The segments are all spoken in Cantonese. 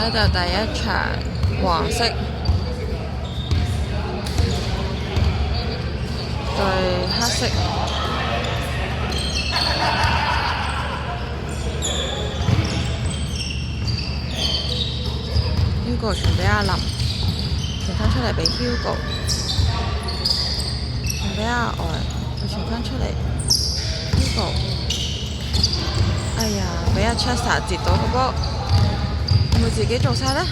呢就第一場黃色對黑色。Hugo 傳俾阿林，傳翻出嚟俾 Hugo， 傳俾阿呆，再傳翻出嚟 Hugo。哎呀，俾阿 Chester 截到個波，會唔會自己做晒呢？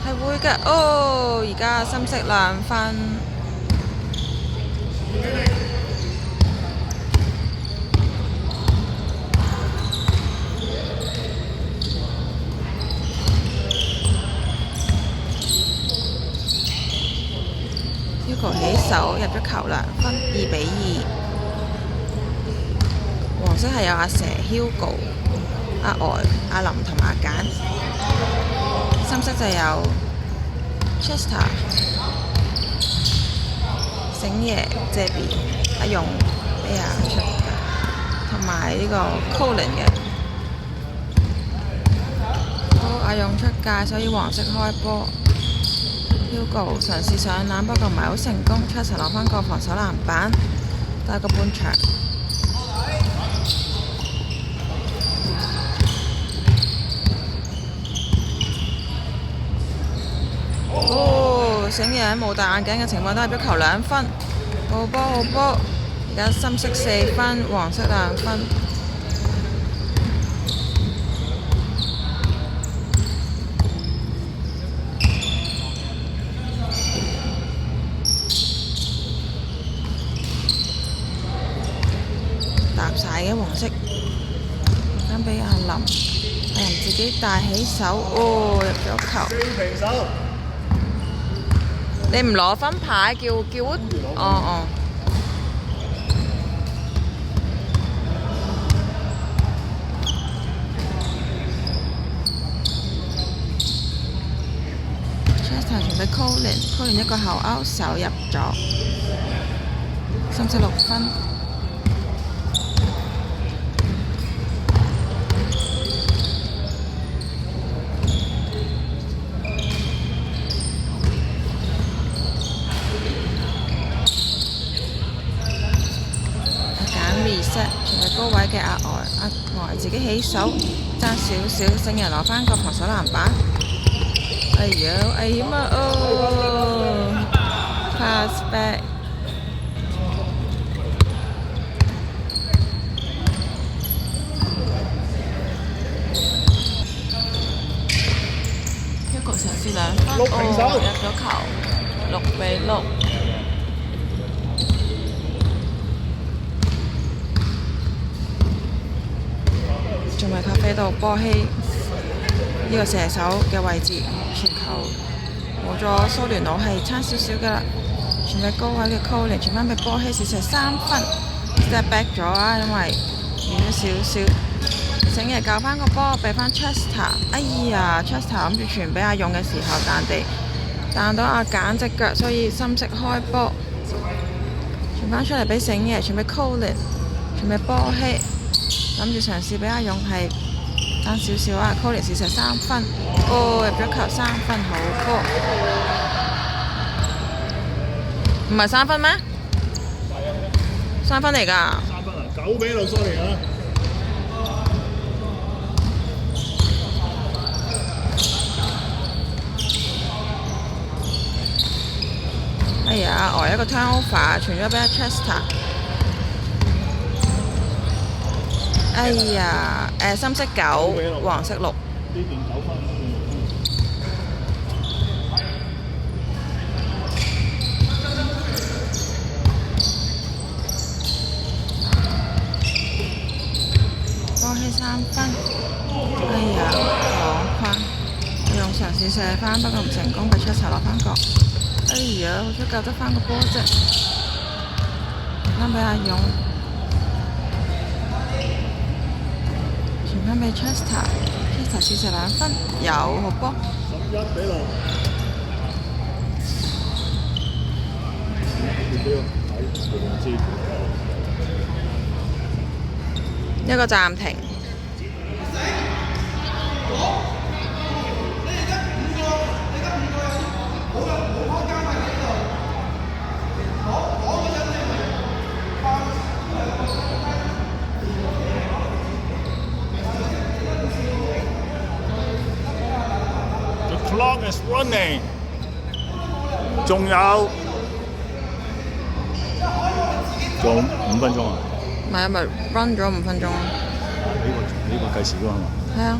係會嘅。哦，而家深色2分。Hugo 起手入咗球2分，2-2。黃色係有阿蛇、Hugo、阿呆、阿林同埋阿簡。深色就有 Chester、醒爺、Debbie、阿勇、俾阿出同埋呢個 Colin 嘅。好，阿勇出界，所以黃色開波。Hugo 嘗試上籃，不過唔係好成功。Chester 攞返個防守籃板，打個半場。哦，醒嘢喺冇戴眼鏡嘅情況都入咗球2分，好波好波。而家深色4分，黃色2分。搭晒嘅黃色，翻俾阿林，阿林自己帶起手，哦，入咗球。你唔攞分牌，叫哦。Chester 傳俾 Colin 一個後勾手入咗，深色6分。傳俾高位嘅阿呆自己起手，爭少少，醒人攞返個防守籃板。哎呀，危險啊！哦 ，pass back。Hugo 嘗試2分，哦，入咗球，6-6。仲未發揮到波希呢個射手嘅位置，傳球冇咗蘇聯佬係差少少㗎啦。傳俾高位嘅 Colin， 傳翻俾波希，試射3分 ，step back 咗啊，因為遠咗少少。醒爺教翻個波俾翻 Chester， 哎呀 ，Chester 諗住傳俾阿勇嘅時候彈到阿簡隻腳，所以深色開波。傳翻出嚟俾醒爺，傳俾 Colin， 傳俾波希。諗住嘗試俾阿勇係爭少少啊 ，Colin 試射3分，哦，入咗球3分，好波。唔係3分咩？3分嚟㗎。3分啊，9-6 sorry 啊。哎呀，呆一個 turnover， 傳咗俾阿 Chester。哎呀，深色9，黃色6。呢邊9分。波希3分。哎呀，網框，用嘗試射翻，不過唔成功，俾出球攞翻個。哎呀，好彩救得翻個波啫。翻俾阿勇。傳翻俾 Chester 試射2分，有好波。11-6。一個暫停。clock is running。仲有5分鐘啊！唔係啊，咪 run 咗5分鐘咯。呢個計時㗎嘛？係啊。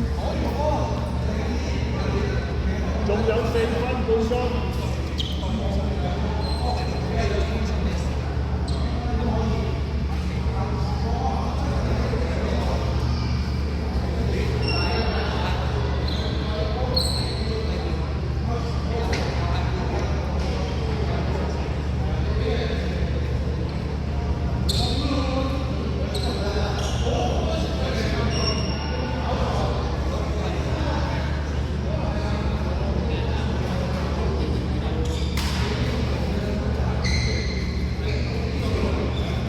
仲有4分半鐘。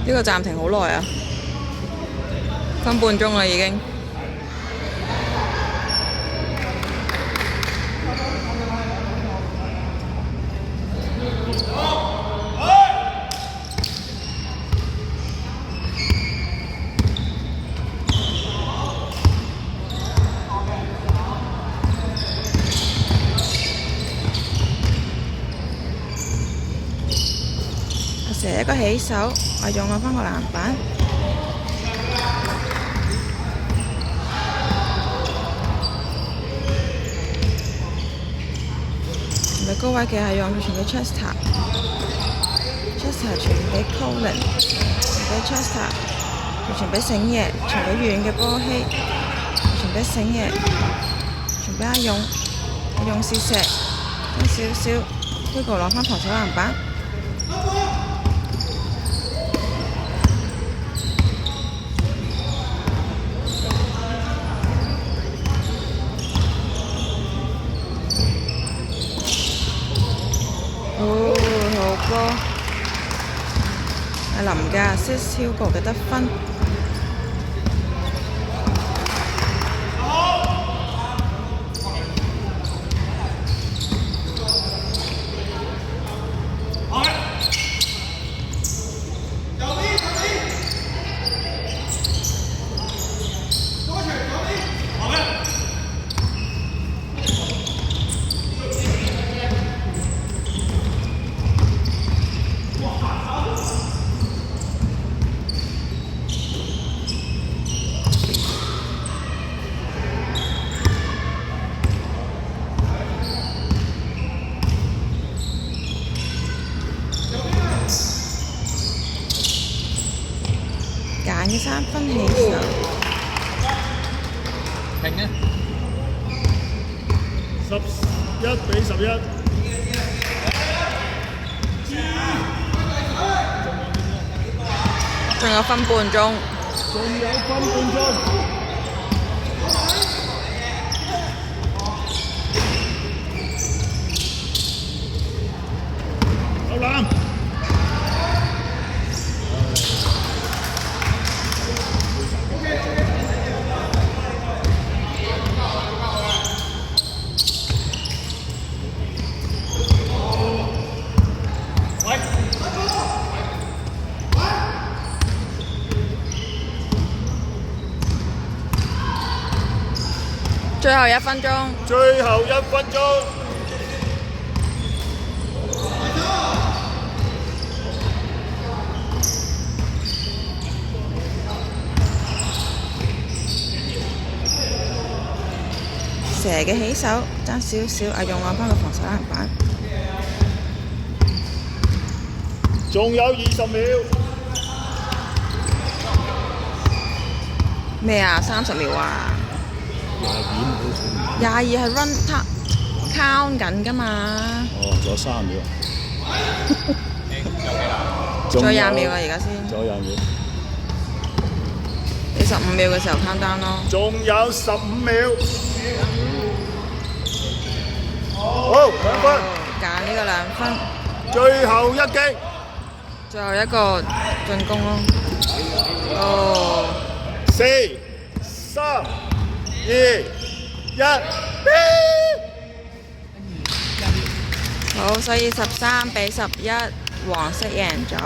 呢個暫停好耐啊，分半鐘啦已經。射一個起手，我用我返個籃板。唔係高位嘅係用傳俾 Chester 傳俾 Colin， 傳俾 Chester， 傳俾醒爺，傳俾遠嘅波希，傳俾醒爺，傳俾阿勇，阿勇試射，爭少少 ，Hugo 攞返防守籃板。好波！阿林嘅 assist Hugo 嘅得分。揀嘅3分起手，停啊！11-11，仲有分半鐘。有籃。最後1分鐘。最後1分鐘。蛇嘅起手爭少少，阿勇攞返個防守籃板。仲有20秒。咩啊？30秒啊？22係 run count 緊㗎嘛？哦，仲有3秒。仲有20秒啊！而家先。仲有20秒。你15秒嘅時候 count down 咯。仲有15秒。好，2分。揀呢個2分。最後一擊。最後一個進攻咯。哦。4、3、2、1。好，所以13-11，黃色贏咗。